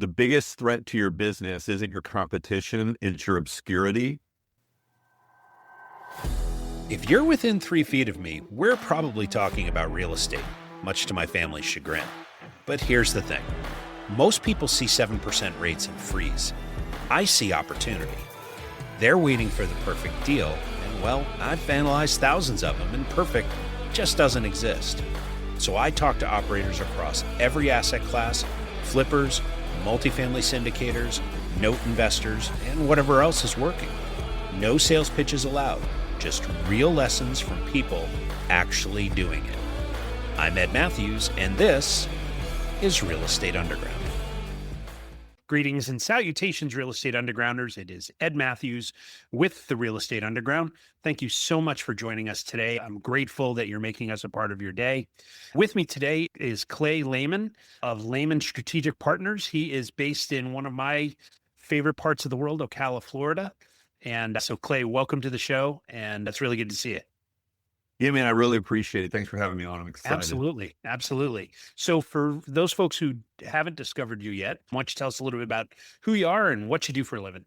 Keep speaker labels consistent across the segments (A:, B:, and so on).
A: the biggest threat to your business isn't your competition, it's your obscurity.
B: If you're within 3 feet of me, we're probably talking about real estate, much to my family's chagrin. But here's the thing. Most people see 7% rates and freeze. I see opportunity. They're waiting for the perfect deal, and well, I've analyzed thousands of them, and perfect just doesn't exist. So I talk to operators across every asset class, flippers, multifamily syndicators, note investors, and whatever else is working. No sales pitches allowed, just real lessons from people actually doing it. I'm Ed Matthews, and this is Real Estate Underground.
C: Greetings and salutations, Real Estate Undergrounders. It is Ed Matthews with the Real Estate Underground. Thank you so much for joining us today. I'm grateful that you're making us a part of your day. With me today is Claude Lehman of Lehman Strategic Partners. He is based in one of my favorite parts of the world, Ocala, Florida. And so, Claude, welcome to the show, and it's really good to see you.
A: Yeah, man, I really appreciate it. Thanks for having me on. I'm excited.
C: Absolutely. So for those folks who haven't discovered you yet, why don't you tell us a little bit about who you are and what you do for a living?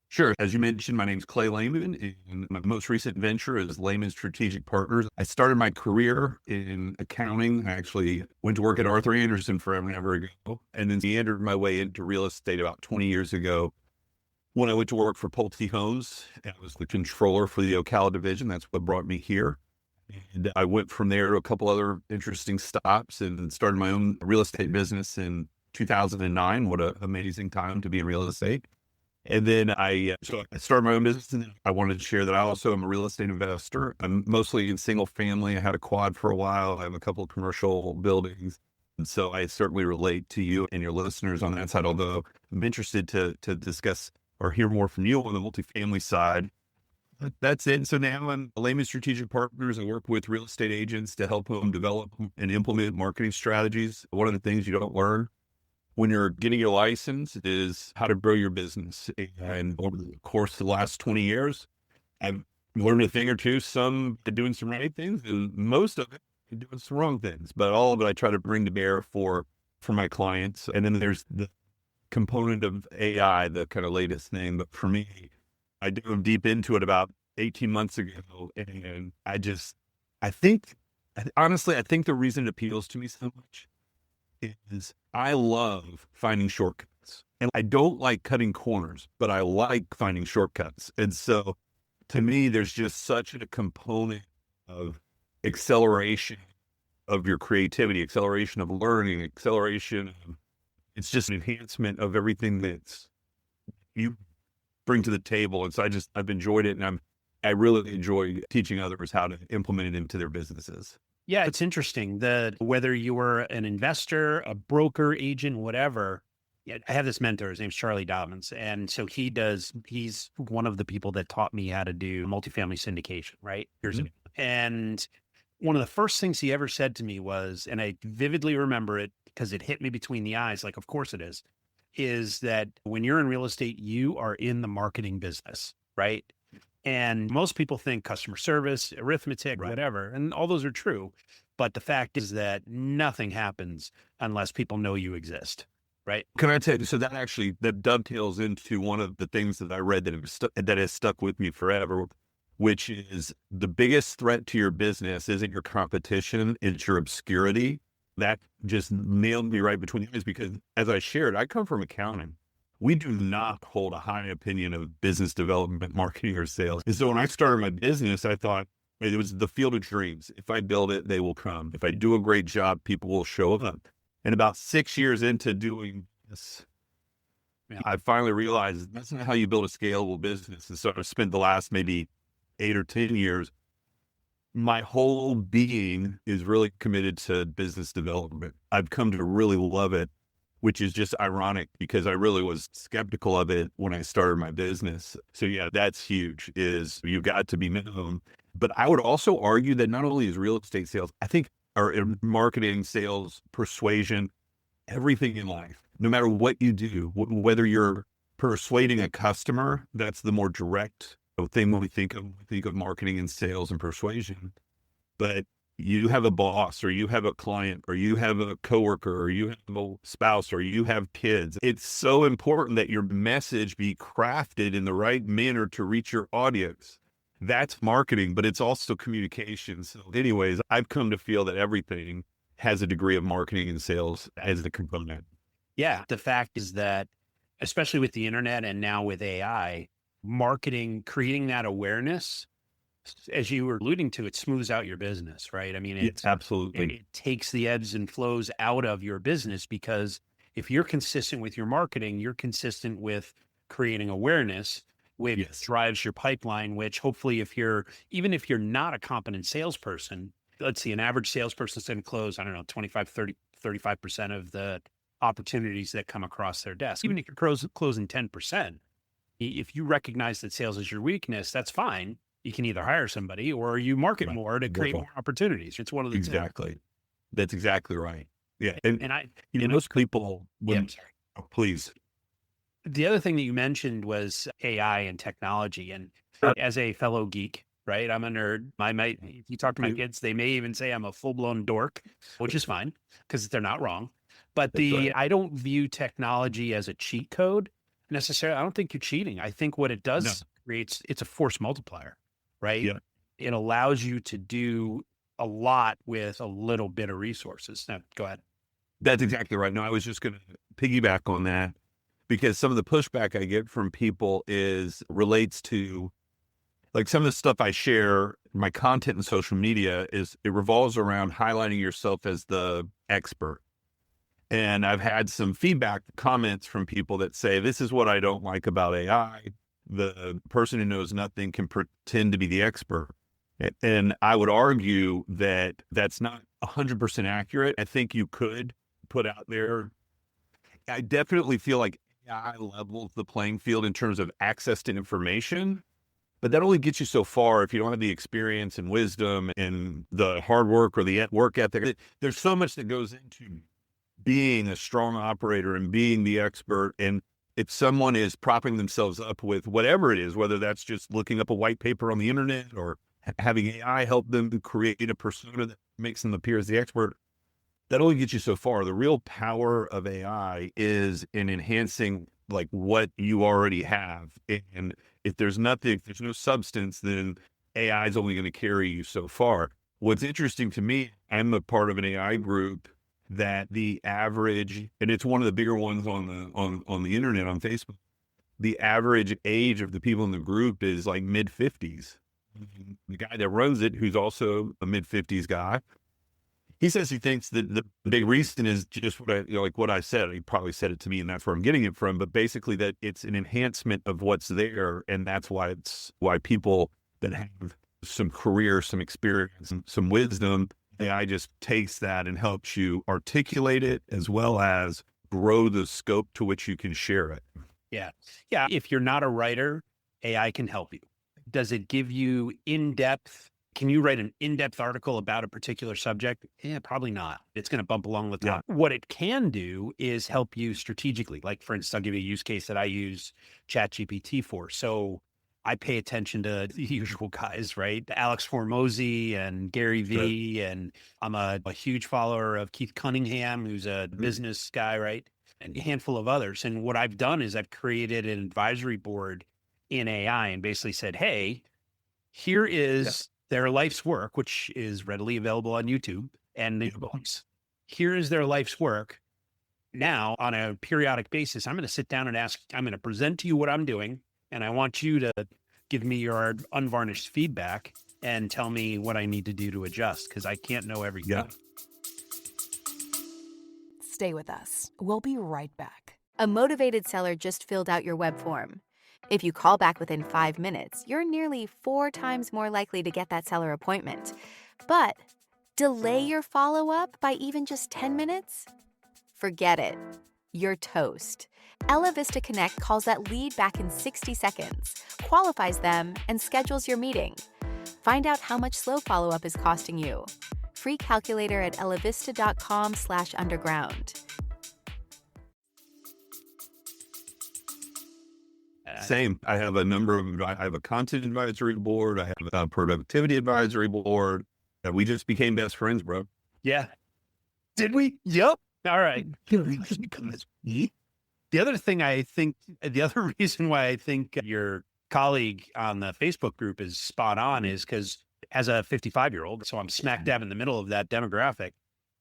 A: Sure. As you mentioned, my name's Claude Lehman, and my most recent venture is Lehman Strategic Partners. I started my career in accounting. I actually went to work at Arthur Andersen forever and ever ago, and then meandered my way into real estate about 20 years ago. When I went to work for Pulte Homes, I was the controller for the Ocala division. That's what brought me here. And I went from there to a couple other interesting stops and started my own real estate business in 2009. What an amazing time to be in real estate. And then I started my own business, and I wanted to share that I also am a real estate investor. I'm mostly in single family. I had a quad for a while. I have a couple of commercial buildings. And so I certainly relate to you and your listeners on that side, although I'm interested to discuss or hear more from you on the multifamily side. That's it. So now I'm Lehman Strategic Partners. I work with real estate agents to help them develop and implement marketing strategies. One of the things you don't learn when you're getting your license is how to grow your business. And over the course of the last 20 years, I've learned a thing or two, some doing some right things, and most of it doing some wrong things. But all of it I try to bring to bear for my clients. And then there's the component of AI, the kind of latest thing. But for me, I dove deep into it about 18 months ago. And honestly, I think the reason it appeals to me so much is I love finding shortcuts. And I don't like cutting corners, but I like finding shortcuts. And so to me, there's just such a component of acceleration of your creativity, acceleration of learning, acceleration of it's just an enhancement of everything that you bring to the table. And so I've enjoyed it, and I really enjoy teaching others how to implement it into their businesses.
C: Yeah, it's interesting that whether you were an investor, a broker, agent, whatever, I have this mentor, his name's Charlie Dobbins. And so he's one of the people that taught me how to do multifamily syndication, right? Years ago. And one of the first things he ever said to me was, and I vividly remember it because it hit me between the eyes, like, of course it is that when you're in real estate, you are in the marketing business, right? And most people think customer service, arithmetic, whatever, and all those are true. But the fact is that nothing happens unless people know you exist, right?
A: Can I tell you, so that dovetails into one of the things that I read that has stuck with me forever, which is the biggest threat to your business isn't your competition, it's your obscurity. That just nailed me right between the eyes because, as I shared, I come from accounting. We do not hold a high opinion of business development, marketing, or sales. And so when I started my business, I thought it was the field of dreams. If I build it, they will come. If I do a great job, people will show up. And about 6 years into doing this, I finally realized that's not how you build a scalable business. And so I've spent the last maybe 8 or 10 years, my whole being is really committed to business development. I've come to really love it, which is just ironic because I really was skeptical of it when I started my business. So yeah, that's huge, is you've got to be known. But I would also argue that not only is real estate sales, I think our marketing, sales, persuasion, everything in life, no matter what you do, whether you're persuading a customer, that's the more direct thing when we think of marketing and sales and persuasion. But you have a boss or you have a client or you have a coworker or you have a spouse or you have kids. It's so important that your message be crafted in the right manner to reach your audience. That's marketing, but it's also communication. So anyways, I've come to feel that everything has a degree of marketing and sales as the component.
C: Yeah. The fact is that, especially with the internet and now with AI, marketing, creating that awareness, as you were alluding to, it smooths out your business, right? I mean,
A: Absolutely.
C: it takes the ebbs and flows out of your business, because if you're consistent with your marketing, you're consistent with creating awareness, which drives your pipeline, which hopefully even if you're not a competent salesperson, let's see, an average salesperson's going to close, I don't know, 25, 30, 35% of the opportunities that come across their desk. Even if you're closing 10%, if you recognize that sales is your weakness, that's fine. You can either hire somebody or you market more to create more opportunities. It's one of the two.
A: Exactly. That's exactly right. Yeah. And
C: And
A: most people would,
C: sorry.
A: oh, please.
C: The other thing that you mentioned was AI and technology. And as a fellow geek, right? I'm a nerd. If you talk to my kids, they may even say I'm a full-blown dork, which is fine because they're not wrong. But I don't view technology as a cheat code necessarily. I don't think you're cheating. I think what it does it's a force multiplier, right?
A: Yeah.
C: It allows you to do a lot with a little bit of resources. Now, go ahead.
A: That's exactly right. No, I was just going to piggyback on that because some of the pushback I get from people relates to like some of the stuff I share, my content in social media it revolves around highlighting yourself as the expert. And I've had some feedback comments from people that say, this is what I don't like about AI. The person who knows nothing can pretend to be the expert. And I would argue that that's not 100% accurate. I think you could put out there. I definitely feel like AI levels the playing field in terms of access to information, but that only gets you so far if you don't have the experience and wisdom and the hard work or the work ethic. There's so much that goes into being a strong operator and being the expert. And if someone is propping themselves up with whatever it is, whether that's just looking up a white paper on the internet or having AI help them to create a persona that makes them appear as the expert, that only gets you so far. The real power of AI is in enhancing like what you already have. And if there's no substance, then AI is only going to carry you so far. What's interesting to me, I'm a part of an AI group that the average, and it's one of the bigger ones on the internet, on Facebook, the average age of the people in the group is like mid-50s. The guy that runs it, who's also a mid-50s guy, he says he thinks that the big reason is just what I said. He probably said it to me, and that's where I'm getting it from. But basically, that it's an enhancement of what's there, and that's why people that have some career, some experience, and some wisdom, AI just takes that and helps you articulate it as well as grow the scope to which you can share it.
C: Yeah. Yeah. If you're not a writer, AI can help you. Does it give you can you write an in-depth article about a particular subject? Yeah, probably not. It's going to bump along the top. Yeah. What it can do is help you strategically. Like, for instance, I'll give you a use case that I use ChatGPT for. So I pay attention to the usual guys, right? Alex Hormozy and Gary Vee. Sure. And I'm a huge follower of Keith Cunningham, who's a business guy, right? And a handful of others. And what I've done is I've created an advisory board in AI and basically said, hey, here is their life's work, which is readily available on YouTube and the books. Here is their life's work. Now, on a periodic basis, I'm going to sit down and I'm going to present to you what I'm doing. And I want you to give me your unvarnished feedback and tell me what I need to do to adjust, because I can't know everything. Yeah.
D: Stay with us. We'll be right back. A motivated seller just filled out your web form. If you call back within 5 minutes, you're nearly 4 times more likely to get that seller appointment. But delay your follow-up by even just 10 minutes? Forget it. You're toast. Ella Vista Connect calls that lead back in 60 seconds, qualifies them, and schedules your meeting. Find out how much slow follow-up is costing you. Free calculator at ellavista.com/underground.
A: Same. I have a content advisory board. I have a productivity advisory board. Yeah, we just became best friends, bro.
C: Yeah. Did we? Yep. All right. The other thing I think, the other reason why I think your colleague on the Facebook group is spot on is because as a 55-year-old, so I'm smack dab in the middle of that demographic,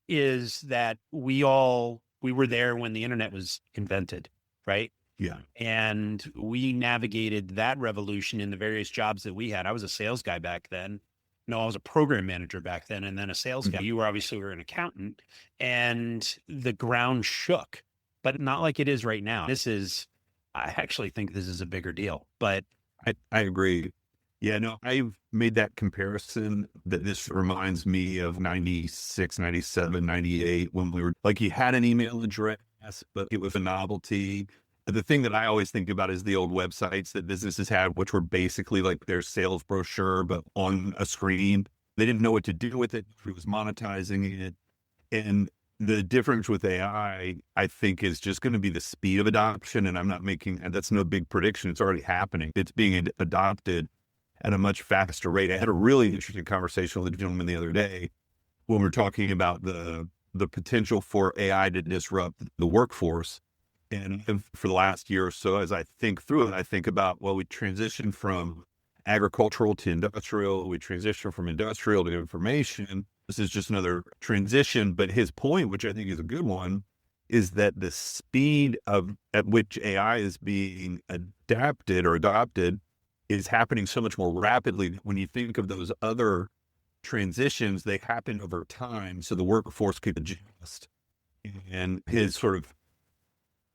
C: is that we were there when the internet was invented, right?
A: Yeah.
C: And we navigated that revolution in the various jobs that we had. I was a sales guy back then. No, I was a program manager back then and then a sales guy. You were an accountant, and the ground shook, but not like it is right now. I actually think this is a bigger deal, but
A: I agree. Yeah, no, I've made that comparison that this reminds me of 96, 97, 98, when we were like, you had an email address, but it was a novelty. The thing that I always think about is the old websites that businesses had, which were basically like their sales brochure, but on a screen. They didn't know what to do with it. Who was monetizing it. And the difference with AI, I think, is just going to be the speed of adoption. And that's no big prediction. It's already happening. It's being adopted at a much faster rate. I had a really interesting conversation with a gentleman the other day when we were talking about the potential for AI to disrupt the workforce. And for the last year or so, as I think through it, I think about, well, we transitioned from agricultural to industrial. We transitioned from industrial to information. This is just another transition. But his point, which I think is a good one, is that the speed at which AI is being adapted or adopted is happening so much more rapidly. When you think of those other transitions, they happen over time, so the workforce could adjust. And his sort of,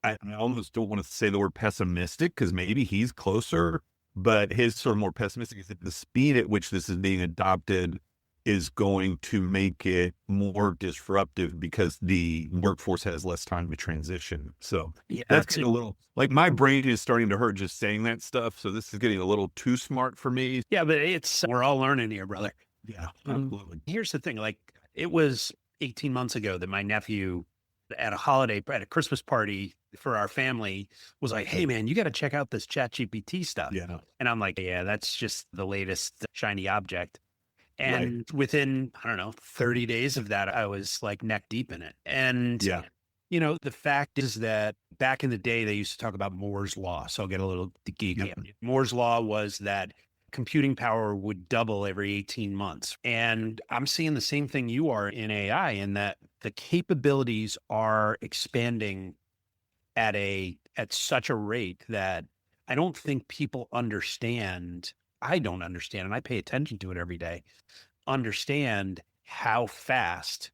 A: I almost don't want to say the word pessimistic, because maybe he's closer, but his sort of more pessimistic is that the speed at which this is being adopted is going to make it more disruptive because the workforce has less time to transition. So that's getting a little, like, my brain is starting to hurt just saying that stuff. So this is getting a little too smart for me.
C: yeah, but we're all learning here, brother.
A: Yeah, absolutely.
C: Here's the thing. Like, it was 18 months ago that my nephew at a Christmas party for our family was like, "Hey man, you got to check out this ChatGPT stuff."
A: Yeah.
C: And I'm like, "Yeah, that's just the latest shiny object." And within, I don't know, 30 days of that, I was like neck deep in it. And, the fact is that back in the day, they used to talk about Moore's Law. So I'll get a little geeky. Yep. Moore's Law was that computing power would double every 18 months. And I'm seeing the same thing you are in AI, in that the capabilities are expanding at such a rate that I don't think people understand. I don't understand, and I pay attention to it every day, understand how fast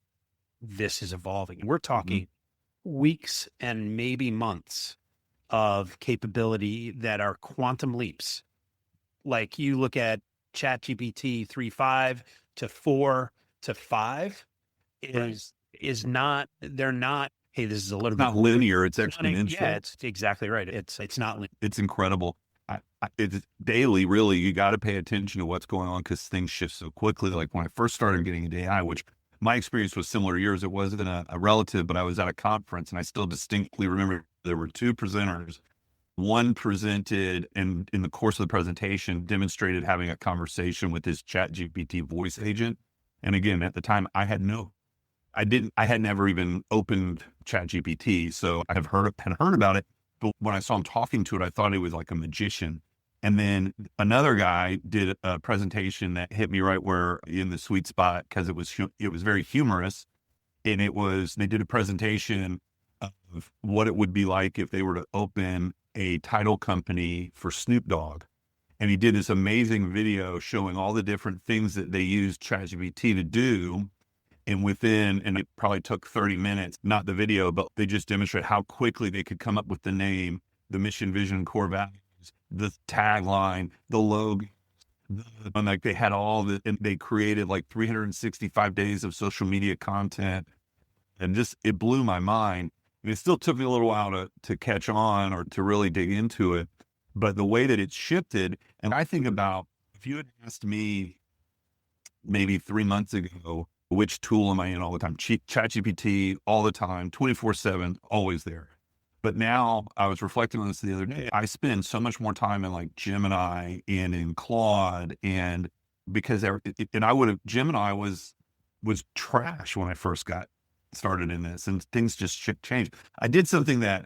C: this is evolving. We're talking weeks and maybe months of capability that are quantum leaps. Like, you look at ChatGPT 3.5 to 4 to 5 is not, they're not, hey, this is a little bit
A: not linear. It's exponential.
C: Yeah, it's exactly right. It's not linear.
A: It's incredible. It's daily, really. You got to pay attention to what's going on because things shift so quickly. Like when I first started getting into AI, which my experience was similar to yours. It wasn't a relative, but I was at a conference and I still distinctly remember there were two presenters. One presented and in the course of the presentation demonstrated having a conversation with his ChatGPT voice agent. And again, at the time I had never even opened ChatGPT. So I had heard about it. But when I saw him talking to it, I thought he was like a magician. And then another guy did a presentation that hit me right where in the sweet spot, because it was very humorous. And they did a presentation of what it would be like if they were to open a title company for Snoop Dogg. And he did this amazing video showing all the different things that they used ChatGPT to do. And it probably took 30 minutes, not the video, but they just demonstrate how quickly they could come up with the name, the mission, vision, core values, the tagline, the logo. And like they had all the, and they created like 365 days of social media content. And just, it blew my mind. And it still took me a little while to catch on or to really dig into it. But the way that it shifted, and I think about, if you had asked me maybe 3 months ago, which tool am I in all the time? ChatGPT all the time, 24/7, always there. But now I was reflecting on this the other day. I spend so much more time in like Gemini and in Claude and because and I would have, Gemini was trash when I first got started in this, and things just changed. I did something that,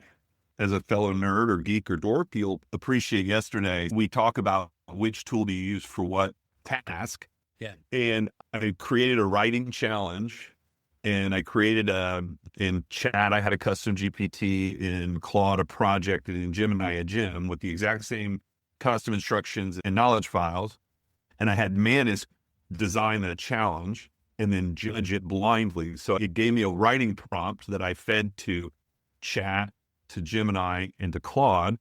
A: as a fellow nerd or geek or dork, you'll appreciate yesterday. We talk about which tool do you use for what task.
C: Yeah.
A: And I created a writing challenge, and I created in Chat, I had a custom GPT, in Claude, a project, and in Gemini, a gem with the exact same custom instructions and knowledge files. And I had Manus design the challenge and then judge it blindly. So it gave me a writing prompt that I fed to Chat, to Gemini, and to Claude.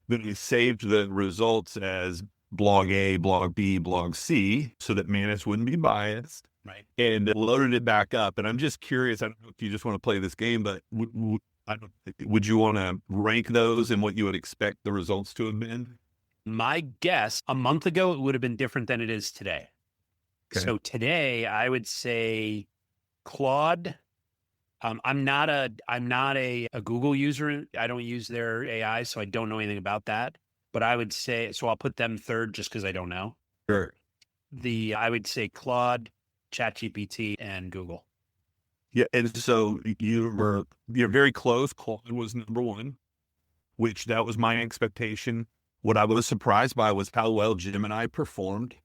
A: Then I saved the results as blog A, blog B, blog C, so that Manus wouldn't be biased.
C: Right.
A: And loaded it back up. And I'm just curious, I don't know if you just want to play this game, but would you want to rank those and what you would expect the results to have been?
C: My guess, a month ago, it would have been different than it is today.
A: Okay.
C: So today, I would say Claude. I'm not a Google user. I don't use their AI, so I don't know anything about that. But I would say, so I'll put them third just because I don't know.
A: Sure.
C: I would say Claude, ChatGPT, and Google.
A: Yeah, and so you're very close. Claude was number one, which that was my expectation. What I was surprised by was how well Gemini performed.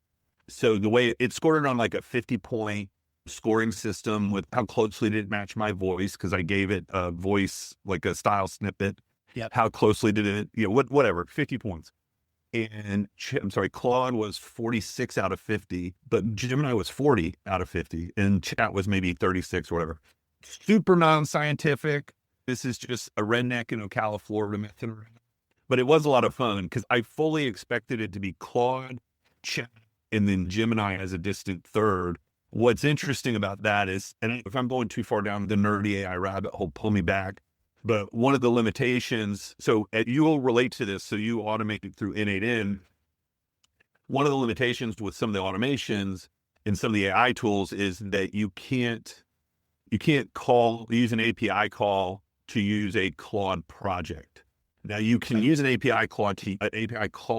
A: So the way it scored it on like a 50-point scoring system with how closely did it match my voice, because I gave it a voice, like a style snippet.
C: Yep.
A: How closely did it, whatever, 50 points. And Claude was 46 out of 50, but Gemini was 40 out of 50, and Chat was maybe 36 or whatever. Super non-scientific. This is just a redneck in Ocala, Florida messing around. But it was a lot of fun because I fully expected it to be Claude, Chat, and then Gemini as a distant third. What's interesting about that is, and if I'm going too far down the nerdy AI rabbit hole, pull me back. But one of the limitations, so you will relate to this, so you automate it through N8N. One of the limitations with some of the automations and some of the AI tools is that you can't use an API call to use a Claude project. Now you can use an API call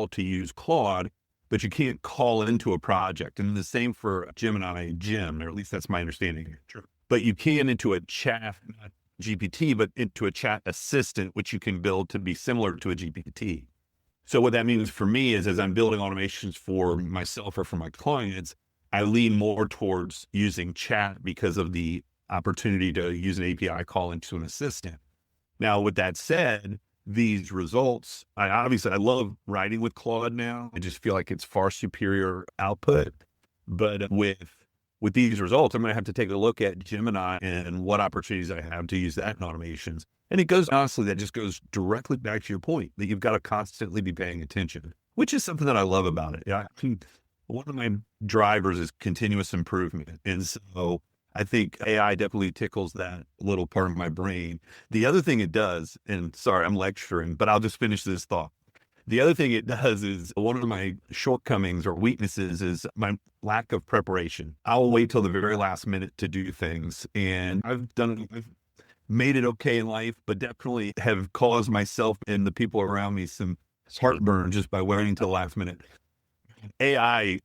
A: to use Claude, but you can't call into a project. And the same for Gemini Gem, or at least that's my understanding.
C: Sure.
A: But you can into a chat, not GPT, but into a chat assistant, which you can build to be similar to a GPT. So what that means for me is, as I'm building automations for myself or for my clients, I lean more towards using chat because of the opportunity to use an API call into an assistant. Now, with that said, these results, I love writing with Claude now. I just feel like it's far superior output. But with these results, I'm going to have to take a look at Gemini and what opportunities I have to use that in automations. And that just goes directly back to your point that you've got to constantly be paying attention, which is something that I love about it. Yeah, one of my drivers is continuous improvement. And so I think AI definitely tickles that little part of my brain. The other thing it does, and sorry, I'm lecturing, but I'll just finish this thought. The other thing it does is, one of my shortcomings or weaknesses is my lack of preparation. I'll wait till the very last minute to do things. And I've made it okay in life, but definitely have caused myself and the people around me some heartburn just by waiting till the last minute. AI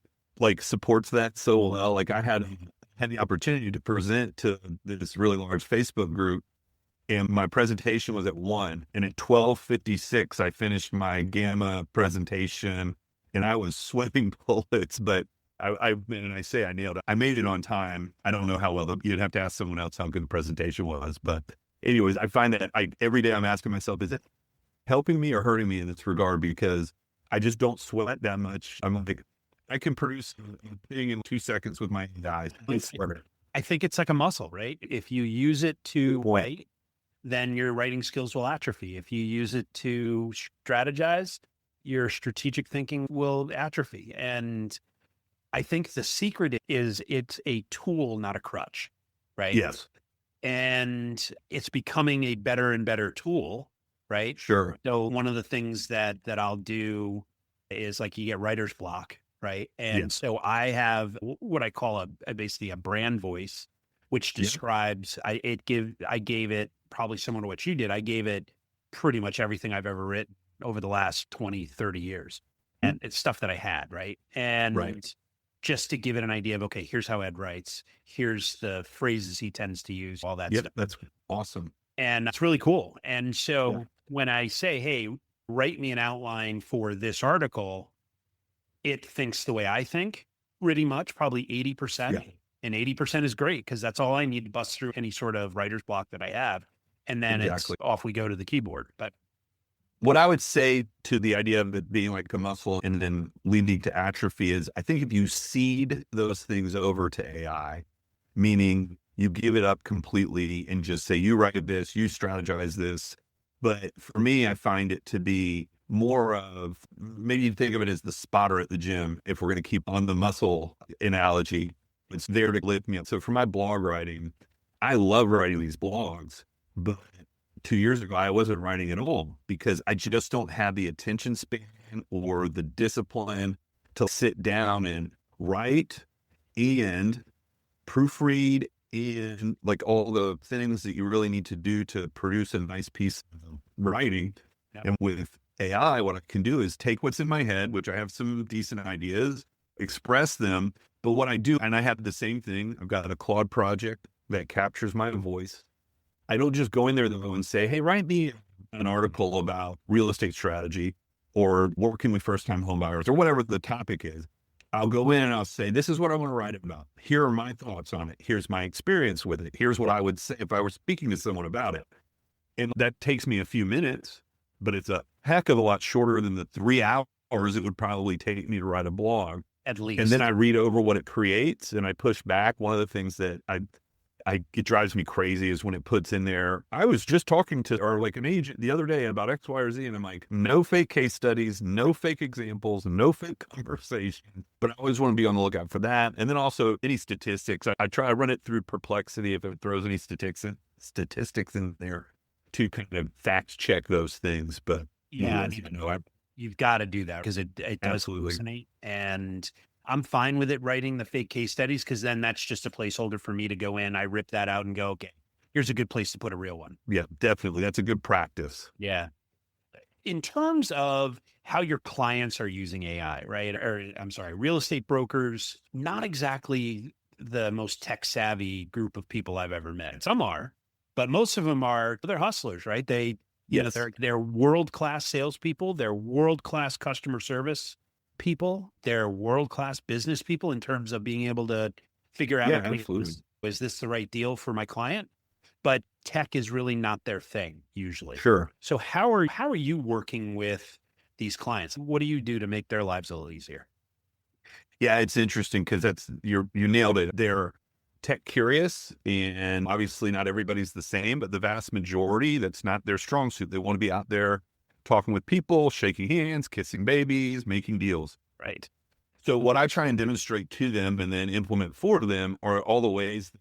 A: supports that so well. I had the opportunity to present to this really large Facebook group, and my presentation was at 1, and at 12:56, I finished my Gamma presentation, and I was sweating bullets, but I say I nailed it. I made it on time. I don't know how well, you'd have to ask someone else how good the presentation was. But anyways, I find that every day I'm asking myself, is it helping me or hurting me in this regard? Because I just don't sweat that much. I'm like, I can produce a thing in 2 seconds with my eyes.
C: I think it's like a muscle, right? If you use it to write, then your writing skills will atrophy. If you use it to strategize, your strategic thinking will atrophy. And I think the secret is it's a tool, not a crutch, right?
A: Yes.
C: And it's becoming a better and better tool, right?
A: Sure.
C: So one of the things that I'll do is you get writer's block, right? And so I have what I call basically a brand voice, which describes, I gave it probably similar to what you did. I gave it pretty much everything I've ever written over the last 20, 30 years. And it's stuff that I had, right? And just to give it an idea of, okay, here's how Ed writes. Here's the phrases he tends to use, all that stuff.
A: That's awesome.
C: And it's really cool. And so when I say, hey, write me an outline for this article, it thinks the way I think pretty much, probably 80%.
A: Yeah.
C: And 80% is great because that's all I need to bust through any sort of writer's block that I have. And then it's off we go to the keyboard. But
A: what I would say to the idea of it being like a muscle and then leading to atrophy is, I think if you cede those things over to AI, meaning you give it up completely and just say, you write this, you strategize this. But for me, I find it to be more of, maybe you think of it as the spotter at the gym. If we're going to keep on the muscle analogy, it's there to lift me up. So for my blog writing, I love writing these blogs, but 2 years ago, I wasn't writing at all because I just don't have the attention span or the discipline to sit down and write and proofread and like all the things that you really need to do to produce a nice piece of writing.
C: Yep.
A: And with AI, what I can do is take what's in my head, which I have some decent ideas, express them. But what I do, and I have the same thing, I've got a Claude project that captures my voice. I don't just go in there though and say, hey, write me an article about real estate strategy or working with first-time home buyers or whatever the topic is. I'll go in and I'll say, this is what I want to write about. Here are my thoughts on it. Here's my experience with it. Here's what I would say if I were speaking to someone about it. And that takes me a few minutes, but it's a heck of a lot shorter than the 3 hours it would probably take me to write a blog.
C: at least.
A: And then I read over what it creates and I push back. One of the things that it drives me crazy is when it puts in there, I was just talking to, or like an agent the other day about X, Y, or Z. And I'm like, no fake case studies, no fake examples, no fake conversation. But I always want to be on the lookout for that. And then also any statistics. I try to run it through Perplexity if it throws any statistics in there to kind of fact check those things. But
C: yeah, you've got to do that because it does
A: absolutely
C: hallucinate. And I'm fine with it writing the fake case studies because then that's just a placeholder for me to go in. I rip that out and go, okay, here's a good place to put a real one.
A: Yeah, definitely. That's a good practice.
C: Yeah. In terms of how your clients are using AI, right? Or I'm sorry, real estate brokers, not exactly the most tech savvy group of people I've ever met. Some are, but most of them they're hustlers, right? They're world-class salespeople. They're world-class customer service people. They're world-class business people in terms of being able to figure out, is this the right deal for my client? But tech is really not their thing usually.
A: Sure.
C: So how are you working with these clients? What do you do to make their lives a little easier?
A: Yeah, it's interesting because you nailed it. They're tech curious, and obviously not everybody's the same, but the vast majority, that's not their strong suit. They want to be out there talking with people, shaking hands, kissing babies, making deals.
C: Right.
A: So what I try and demonstrate to them and then implement for them are all the ways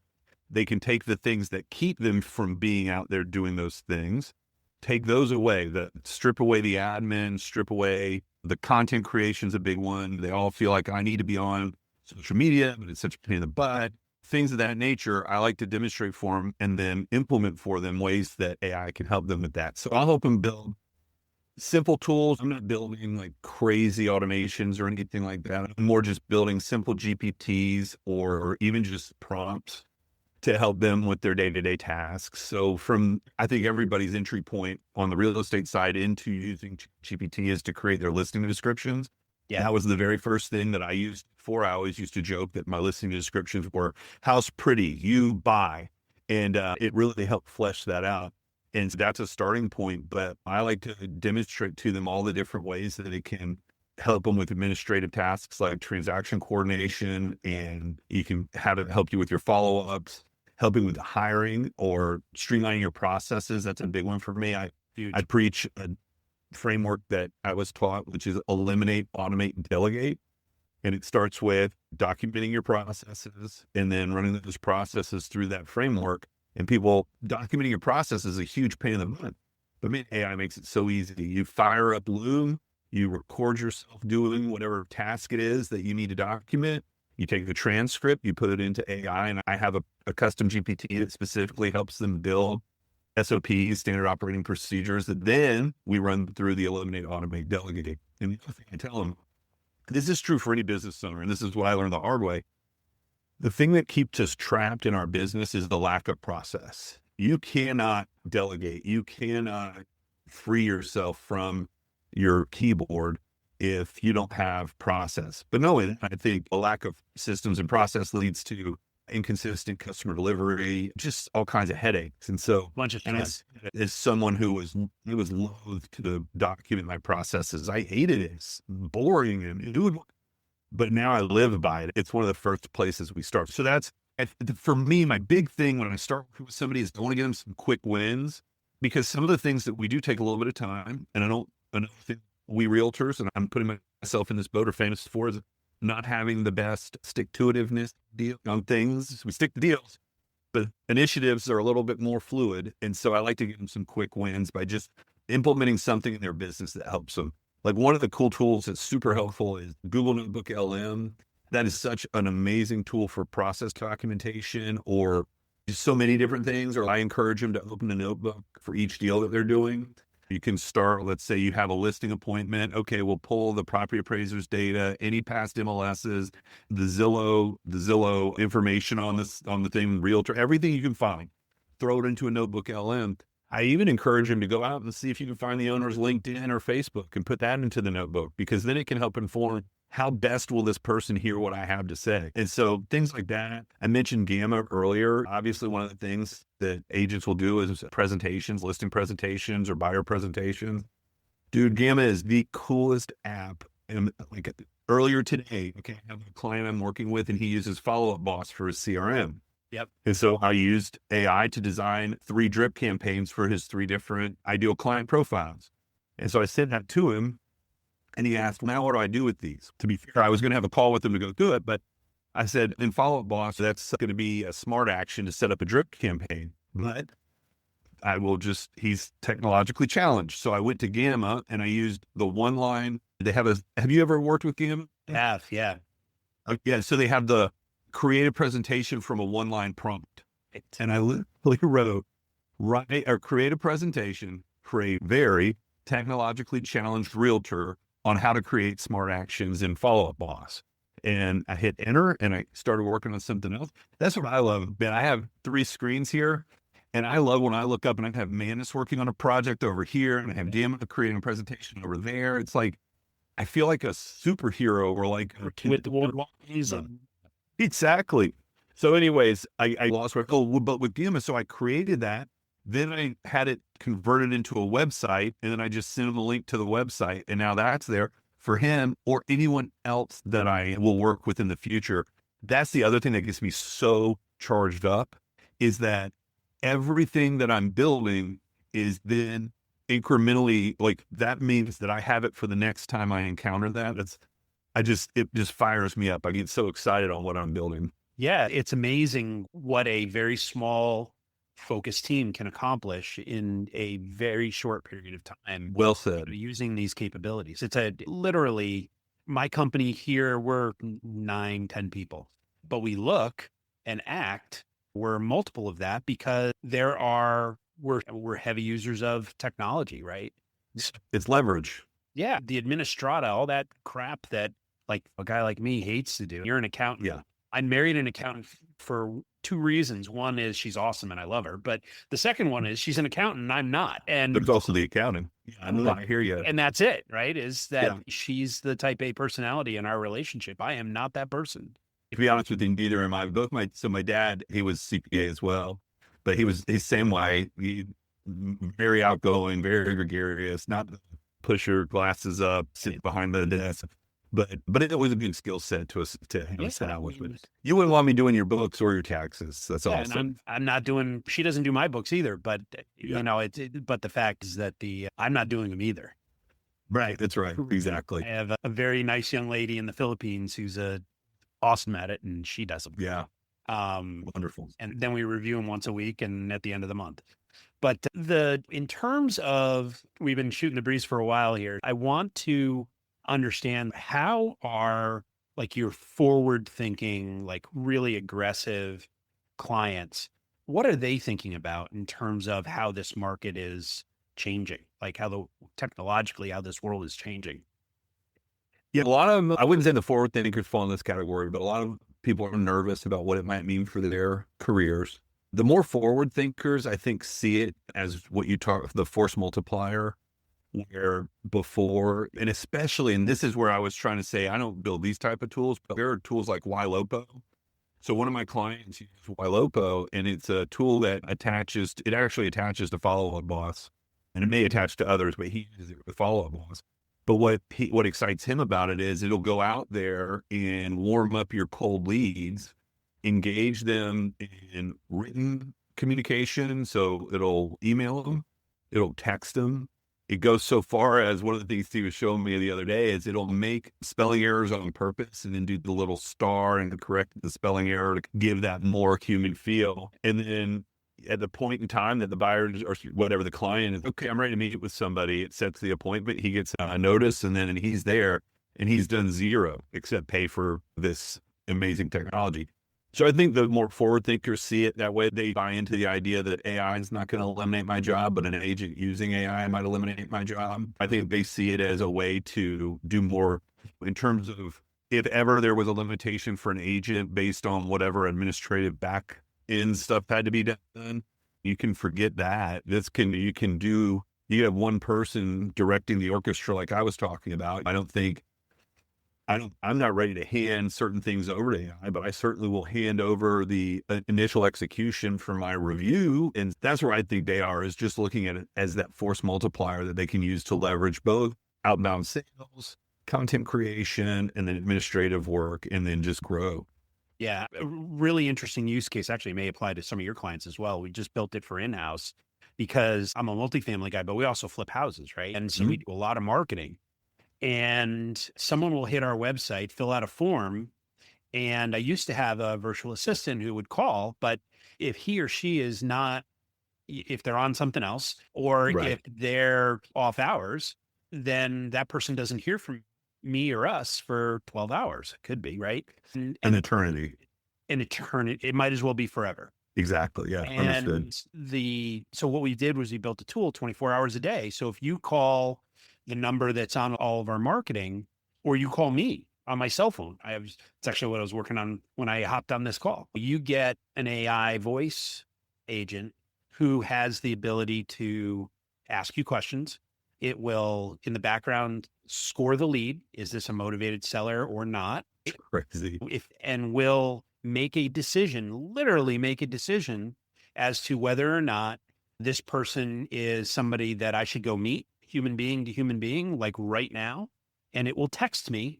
A: they can take the things that keep them from being out there doing those things, take those away, strip away the admin, strip away the content creation's a big one. They all feel like I need to be on social media, but it's such a pain in the butt. Things of that nature, I like to demonstrate for them and then implement for them ways that AI can help them with that. So I'll help them build simple tools. I'm not building like crazy automations or anything like that. I'm more just building simple GPTs or even just prompts to help them with their day-to-day tasks. So I think everybody's entry point on the real estate side into using GPT is to create their listing descriptions. Yeah. That was the very first thing that I used before. I always used to joke that my listing descriptions were house pretty, you buy. And it really helped flesh that out. And so that's a starting point, but I like to demonstrate to them all the different ways that it can help them with administrative tasks like transaction coordination, and you can have it help you with your follow-ups, helping with the hiring or streamlining your processes. That's a big one for me. I preach a framework that I was taught, which is eliminate, automate, and delegate. And it starts with documenting your processes and then running those processes through that framework. And documenting your process is a huge pain in the butt. But man, AI makes it so easy. You fire up Loom, you record yourself doing whatever task it is that you need to document. You take the transcript, you put it into AI, and I have a custom GPT that specifically helps them build SOPs, standard operating procedures, that then we run through the eliminate, automate, delegate. And the other thing I tell them, this is true for any business owner, and this is what I learned the hard way. The thing that keeps us trapped in our business is the lack of process. You cannot delegate. You cannot free yourself from your keyboard if you don't have process. But no, I think a lack of systems and process leads to inconsistent customer delivery, just all kinds of headaches. And so,
C: Bunch of
A: and
C: stress.
A: as someone who was loath to document my processes, I hated it. It's boring and it would, but now I live by it. It's one of the first places we start. So that's, for me, my big thing when I start working with somebody is I want to give them some quick wins, because some of the things that we do take a little bit of time. And I think we realtors, and I'm putting myself in this boat, are famous for is not having the best stick-to-itiveness deal on things. We stick to deals, but initiatives are a little bit more fluid. And so I like to give them some quick wins by just implementing something in their business that helps them. Like one of the cool tools that's super helpful is Google NotebookLM. That is such an amazing tool for process documentation or just so many different things. Or I encourage them to open a notebook for each deal that they're doing. You can start, let's say you have a listing appointment. Okay, we'll pull the property appraiser's data, any past MLSs, the Zillow information on the thing, realtor, everything you can find. Throw it into a notebook LM. I even encourage them to go out and see if you can find the owner's LinkedIn or Facebook and put that into the notebook, because then it can help inform how best will this person hear what I have to say. And so things like that. I mentioned Gamma earlier. Obviously, one of the things that agents will do is presentations, listing presentations or buyer presentations. Dude, Gamma is the coolest app. And like earlier today, okay, I have a client I'm working with and he uses Follow Up Boss for his CRM.
C: Yep.
A: And so I used AI to design 3 drip campaigns for his 3 different ideal client profiles. And so I sent that to him and he asked, now what do I do with these? To be fair, I was going to have a call with him to go do it, but I said, in Follow Up Boss, that's going to be a smart action to set up a drip campaign. But I will just, he's technologically challenged. So I went to Gamma and I used the one line. Have you ever worked with Gamma?
C: Yeah.
A: Yeah. So they have the create a presentation from a 1-line prompt. And I literally wrote, create a presentation for a very technologically challenged realtor on how to create smart actions in Follow Up Boss. And I hit enter and I started working on something else. That's what I love. Man, I have 3 screens here and I love when I look up and I have Manus working on a project over here and I have Gamma creating a presentation over there. It's like, I feel like a superhero or like
C: With the world.
A: Exactly. So anyways, I lost my goal, but with Gamma, so I created that. Then I had it converted into a website and then I just sent him a link to the website. And now that's there for him or anyone else that I will work with in the future. That's the other thing that gets me so charged up is that everything that I'm building is then incrementally, like that means that I have it for the next time I encounter that. It just fires me up. I get so excited on what I'm building.
C: Yeah, it's amazing what a very small focused team can accomplish in a very short period of time.
A: Well said.
C: Using these capabilities. It's literally my company here, we're 9, 10 people, but we look and act, we're multiple of that because we're heavy users of technology, right?
A: It's leverage.
C: Yeah. The administrata, all that crap that like a guy like me hates to do. You're an accountant.
A: Yeah.
C: I married an accountant for 2 reasons. One is she's awesome and I love her. But the second one is she's an accountant and I'm not. And
A: there's also the accounting. Yeah, I hear you.
C: And that's it, right? Is that she's the type A personality in our relationship. I am not that person.
A: To be honest with you, neither am I. My dad, he was CPA as well, but he's the same way. He very outgoing, very gregarious, not the pusher, glasses up, sit behind the desk. But it was a good skill set to have set out with. You wouldn't want me doing your books or your taxes. That's awesome.
C: And I'm not doing. She doesn't do my books either. But but the fact is that I'm not doing them either.
A: Right. That's right. Exactly.
C: I have a very nice young lady in the Philippines who's awesome at it, and she does them.
A: Yeah. Wonderful.
C: And then we review them once a week, and at the end of the month. But in terms of, we've been shooting the breeze for a while here. I want to understand how are like your forward thinking, like really aggressive clients, what are they thinking about in terms of how this market is changing? Like technologically, how this world is changing?
A: Yeah, a lot of them, I wouldn't say the forward thinkers fall in this category, but a lot of people are nervous about what it might mean for their careers. The more forward thinkers, I think, see it as what you talk, the force multiplier, where before, and especially, and this is where I was trying to say, I don't build these type of tools, but there are tools like ylopo. So one of my clients uses ylopo, and it's a tool that actually attaches to Follow-Up Boss, and it may attach to others, but he uses it with Follow-Up Boss. But what excites him about it is it'll go out there and warm up your cold leads, engage them in written communication. So it'll email them, it'll text them. It goes so far as one of the things he was showing me the other day is it'll make spelling errors on purpose and then do the little star and correct the spelling error to give that more human feel. And then at the point in time that the buyer or whatever the client is, okay, I'm ready to meet with somebody, it sets the appointment, he gets a notice, and he's there and he's done zero except pay for this amazing technology. So I think the more forward thinkers see it that way. They buy into the idea that AI is not going to eliminate my job, but an agent using AI might eliminate my job. I think they see it as a way to do more in terms of if ever there was a limitation for an agent based on whatever administrative back end stuff had to be done, you can forget that. You have one person directing the orchestra like I was talking about. I'm not ready to hand certain things over to AI, but I certainly will hand over the initial execution for my review. And that's where I think they are, is just looking at it as that force multiplier that they can use to leverage both outbound sales, content creation, and then administrative work, and then just grow.
C: Yeah, a really interesting use case actually may apply to some of your clients as well. We just built it for in-house because I'm a multifamily guy, but we also flip houses, right? And so we do a lot of marketing. And someone will hit our website, fill out a form. And I used to have a virtual assistant who would call, but if he or she is not, if they're on something else, or if they're off hours, then that person doesn't hear from me or us for 12 hours. It could be, right?
A: An eternity.
C: An eternity. It might as well be forever.
A: Exactly. Yeah. Understood.
C: So what we did was we built a tool 24 hours a day. So if you call the number that's on all of our marketing, or you call me on my cell phone, it's actually what I was working on when I hopped on this call. You get an AI voice agent who has the ability to ask you questions. It will, in the background, score the lead. Is this a motivated seller or not?
A: Crazy.
C: And will make a decision, literally make a decision as to whether or not this person is somebody that I should go meet, human being to human being, like right now. And it will text me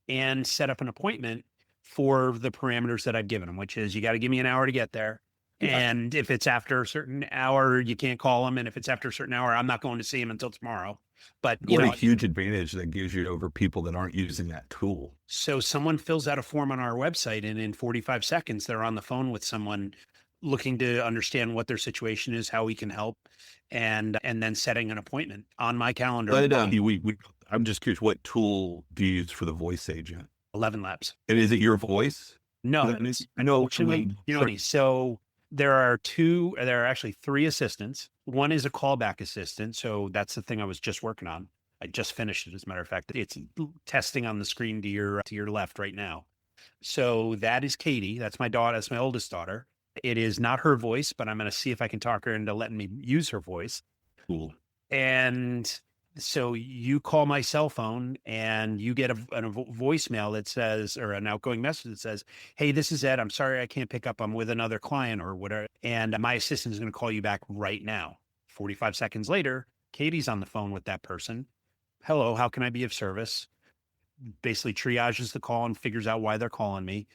C: and set up an appointment for the parameters that I've given them, which is you got to give me an hour to get there. Yeah. And if it's after a certain hour, you can't call them. And if it's after a certain hour, I'm not going to see him until tomorrow. But
A: what a huge advantage that gives you over people that aren't using that tool.
C: So someone fills out a form on our website, and in 45 seconds, they're on the phone with someone looking to understand what their situation is, how we can help, and then setting an appointment on my calendar.
A: But I'm just curious, what tool do you use for the voice agent?
C: 11 Labs.
A: And is it your voice?
C: No,
A: I know.
C: So there are actually 3 assistants. One is a callback assistant. So that's the thing I was just working on. I just finished it. As a matter of fact, it's testing on the screen to your left right now. So that is Katie. That's my daughter. That's my oldest daughter. It is not her voice, but I'm going to see if I can talk her into letting me use her voice.
A: Cool.
C: And so you call my cell phone and you get a voicemail that says, or an outgoing message that says, hey, this is Ed. I'm sorry I can't pick up. I'm with another client or whatever. And my assistant is going to call you back right now. 45 seconds later, Katie's on the phone with that person. Hello, how can I be of service? Basically triages the call and figures out why they're calling me.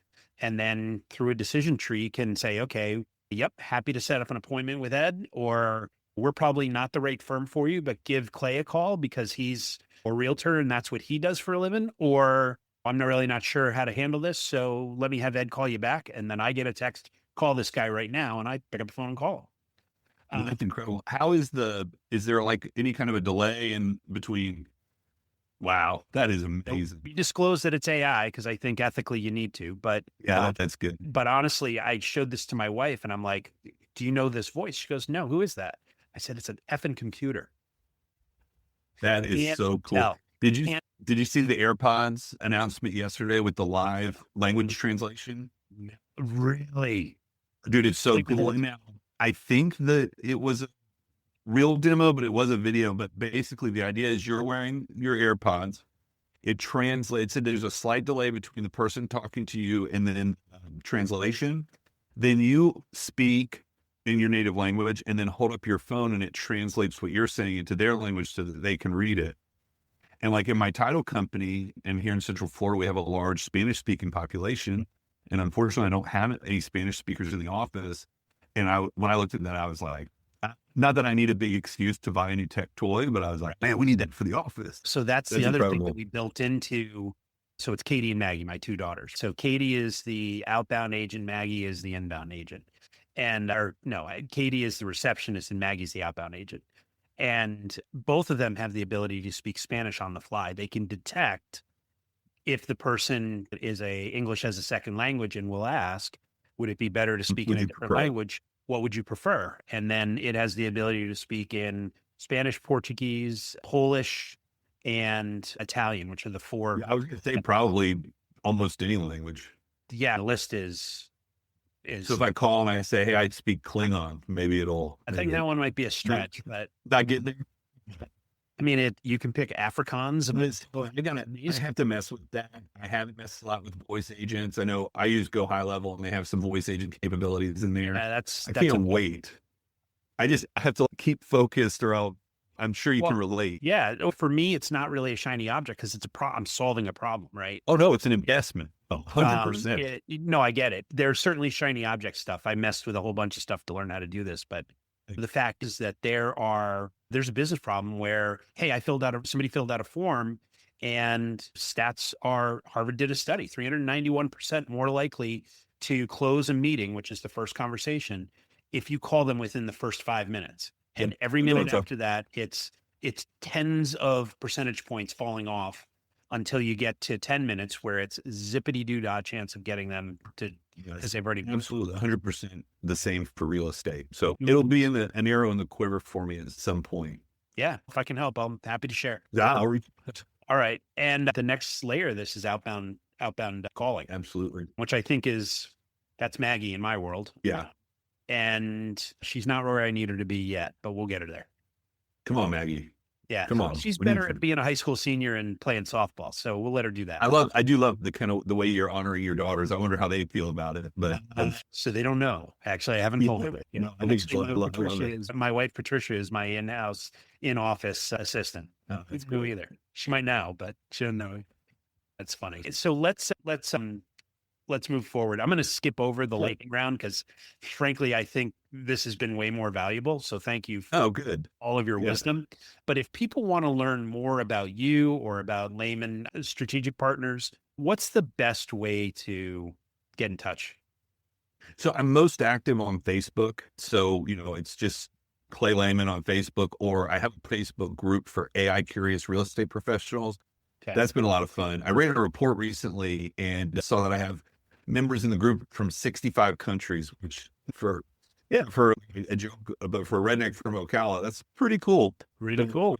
C: And then through a decision tree can say, okay, yep, happy to set up an appointment with Ed, or we're probably not the right firm for you, but give Clay a call because he's a realtor and that's what he does for a living. Or I'm not sure how to handle this, so let me have Ed call you back. And then I get a text, call this guy right now, and I pick up the phone and call.
A: That's incredible. How is there like any kind of a delay in between? Wow, that is amazing.
C: We disclose that it's AI because I think ethically you need to, but
A: yeah, that's good.
C: But honestly, I showed this to my wife and I'm like, do you know this voice? She goes, no, who is that? I said, it's an effing computer.
A: That is so cool. Did you Did you see the AirPods announcement yesterday with the live language translation?
C: Really?
A: Dude, it's so cool. Now, I think that it was a real demo, but it was a video. But basically, the idea is you're wearing your AirPods. It translates it. There's a slight delay between the person talking to you and then translation. Then you speak in your native language and then hold up your phone and it translates what you're saying into their language so that they can read it. And like in my title company and here in Central Florida, we have a large Spanish speaking population. And unfortunately, I don't have any Spanish speakers in the office. And when I looked at that, I was like, not that I need a big excuse to buy a new tech toy, but I was like, man, we need that for the office.
C: So that's the other
A: incredible
C: thing that we built into. So it's Katie and Maggie, my two daughters. So Katie is the outbound agent. Maggie is the inbound agent. Katie is the receptionist and Maggie's the outbound agent. And both of them have the ability to speak Spanish on the fly. They can detect if the person is English as a second language and will ask, would it be better to speak in a different language? What would you prefer? And then it has the ability to speak in Spanish, Portuguese, Polish, and Italian, which are the four.
A: Yeah, I was going to say probably almost any language.
C: Yeah, the list is.
A: So if I call and I say, hey, I speak Klingon, maybe it'll.
C: I think that one might be a stretch, but
A: not getting there.
C: I mean, you can pick Afrikaans.
A: I have to mess with that. I haven't messed a lot with voice agents. I know I use Go High Level and they have some voice agent capabilities in there.
C: I
A: can't wait. I have to keep focused or I'm sure you can relate.
C: Yeah. For me, it's not really a shiny object because I'm solving a problem, right?
A: Oh, no, it's an investment. 100%.
C: No, I get it. There's certainly shiny object stuff. I messed with a whole bunch of stuff to learn how to do this, but the fact is that there's a business problem where, hey, somebody filled out a form and stats are, Harvard did a study, 391% more likely to close a meeting, which is the first conversation, if you call them within the first 5 minutes. And every minute after that, it's tens of percentage points falling off until you get to 10 minutes where it's zippity-doo-dah chance of getting them to, because they've already.
A: Absolutely. 100% the same for real estate. So it'll be an arrow in the quiver for me at some point.
C: Yeah. If I can help, I'm happy to share.
A: Yeah.
C: All right. And the next layer of this is outbound calling.
A: Absolutely.
C: Which I think that's Maggie in my world.
A: Yeah.
C: And she's not where I need her to be yet, but we'll get her there.
A: Come on, Maggie.
C: Yeah.
A: Come on.
C: She's better at being a high school senior and playing softball. So we'll let her do that.
A: I do love the way you're honoring your daughters. I wonder how they feel about it, but
C: so they don't know. Actually, I haven't told them.
A: I think
C: my wife, Patricia, is my in-office assistant.
A: Oh,
C: that's cool either. She might now, but she doesn't know. That's funny. So let's move forward. I'm going to skip over the lightning round because frankly, I think this has been way more valuable. So thank you for all of your wisdom. But if people want to learn more about you or about Lehman Strategic Partners, what's the best way to get in touch?
A: So I'm most active on Facebook. So, it's just Clay Lehman on Facebook, or I have a Facebook group for AI curious real estate professionals. Okay. That's been a lot of fun. I ran a report recently and saw that I have members in the group from 65 countries, which for a joke, but for a redneck from Ocala, that's pretty cool.
C: Really cool.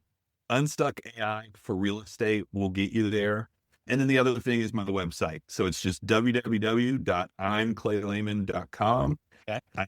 A: Unstuck AI for real estate will get you there. And then the other thing is my website. So it's just www.imclaylehman.com.
C: Okay.
A: I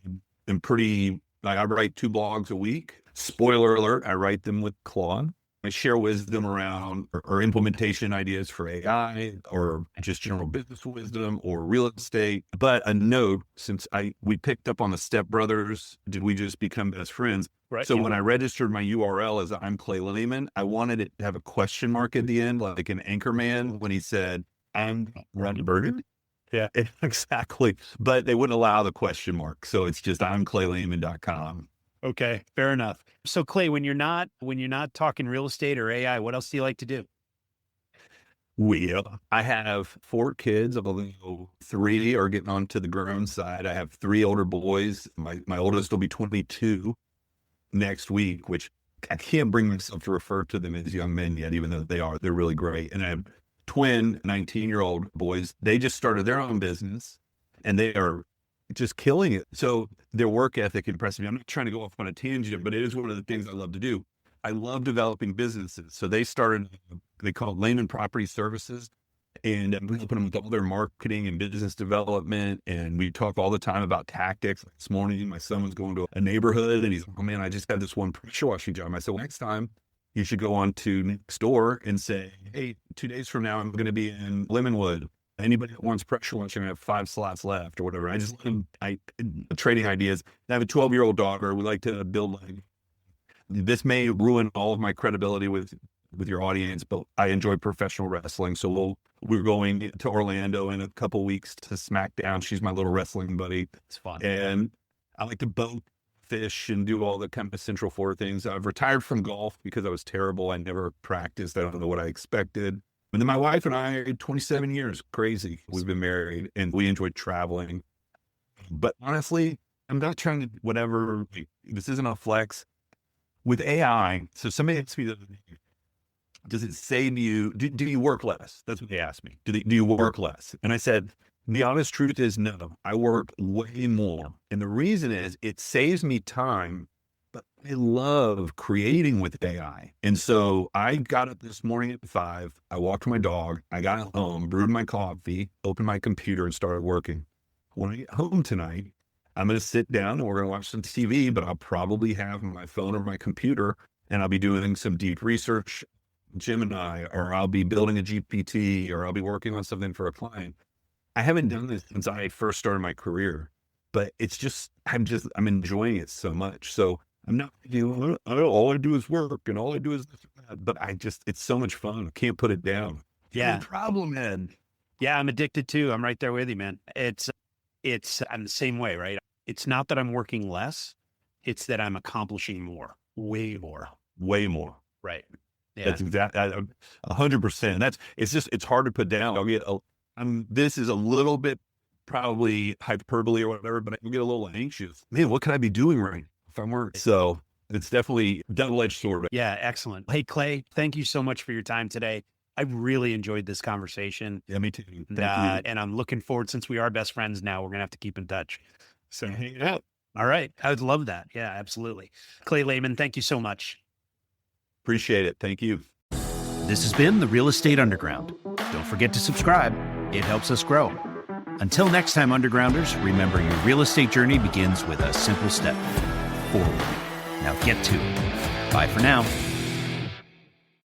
A: write 2 blogs a week. Spoiler alert, I write them with Claude. I share wisdom around or implementation ideas for AI or just general business wisdom or real estate. But a note, since we picked up on the Step Brothers, did we just become best friends?
C: Right.
A: So when I registered my URL as I'm Clay Lehman, I wanted it to have a question mark at the end, like an anchorman when he said, I'm Ron Bergen.
C: Yeah,
A: exactly. But they wouldn't allow the question mark. So it's just imclaylehman.com.
C: Okay, fair enough. So Clay, when you're not talking real estate or AI, what else do you like to do?
A: Well, I have 4 kids, although 3 are getting on to the grown side. I have 3 older boys. My oldest will be 22 next week, which I can't bring myself to refer to them as young men yet, even though they're really great. And I have twin 19-year-old boys. They just started their own business and they are just killing it. So their work ethic impresses me. I'm not trying to go off on a tangent, but it is one of the things I love to do. I love developing businesses. So they started a They call it Lehman Property Services. And I'm helping them with all their marketing and business development. And we talk all the time about tactics. Like this morning, my son was going to a neighborhood and he's like, oh man, I just had this one pressure washing job. I said, well, next time you should go on to next door and say, hey, 2 days from now, I'm going to be in Lemonwood. Anybody that wants pressure washing, I have 5 slots left or whatever. I just let them, trading ideas. I have a 12-year-old daughter. We like to build this may ruin all of my credibility with your audience, but I enjoy professional wrestling. So we're going to Orlando in a couple weeks to SmackDown. She's my little wrestling buddy.
C: It's fun.
A: And I like to boat, fish, and do all the kind of Central Florida things. I've retired from golf because I was terrible. I never practiced. I don't know what I expected. And then my wife and I, 27 years, crazy. We've been married and we enjoy traveling. But honestly, I'm not trying to, whatever, this isn't a flex. With AI, so somebody asked me, does it save you, do you work less? That's what they asked me. Do you work less? And I said, the honest truth is no, I work way more. And the reason is it saves me time, but I love creating with AI. And so I got up this morning at 5, I walked my dog, I got home, brewed my coffee, opened my computer and started working. When I get home tonight, I'm going to sit down and we're going to watch some TV, but I'll probably have my phone or my computer and I'll be doing some deep research, Gemini, or I'll be building a GPT, or I'll be working on something for a client. I haven't done this since I first started my career, but it's just, I'm enjoying it so much. So I'm not, all I do is work and all I do is this and that, but it's so much fun. I can't put it down.
C: Yeah.
A: No problem, man.
C: Yeah. I'm addicted too. I'm right there with you, man. I'm the same way, right? It's not that I'm working less. It's that I'm accomplishing more, way more. Right. Yeah.
A: That's exactly 100%. It's hard to put down. This is a little bit probably hyperbole or whatever, but I can get a little anxious. Man, what could I be doing right if I'm working? So it's definitely a double-edged sword.
C: Yeah. Excellent. Hey, Clay, thank you so much for your time today. I really enjoyed this conversation.
A: Yeah, me too. Thank you.
C: And I'm looking forward, since we are best friends now, we're going to have to keep in touch.
A: So hang out.
C: All right. I would love that. Yeah, absolutely. Clay Lehman, thank you so much.
A: Appreciate it. Thank you.
B: This has been the Real Estate Underground. Don't forget to subscribe. It helps us grow. Until next time, Undergrounders, remember your real estate journey begins with a simple step forward. Now get to it. Bye for now.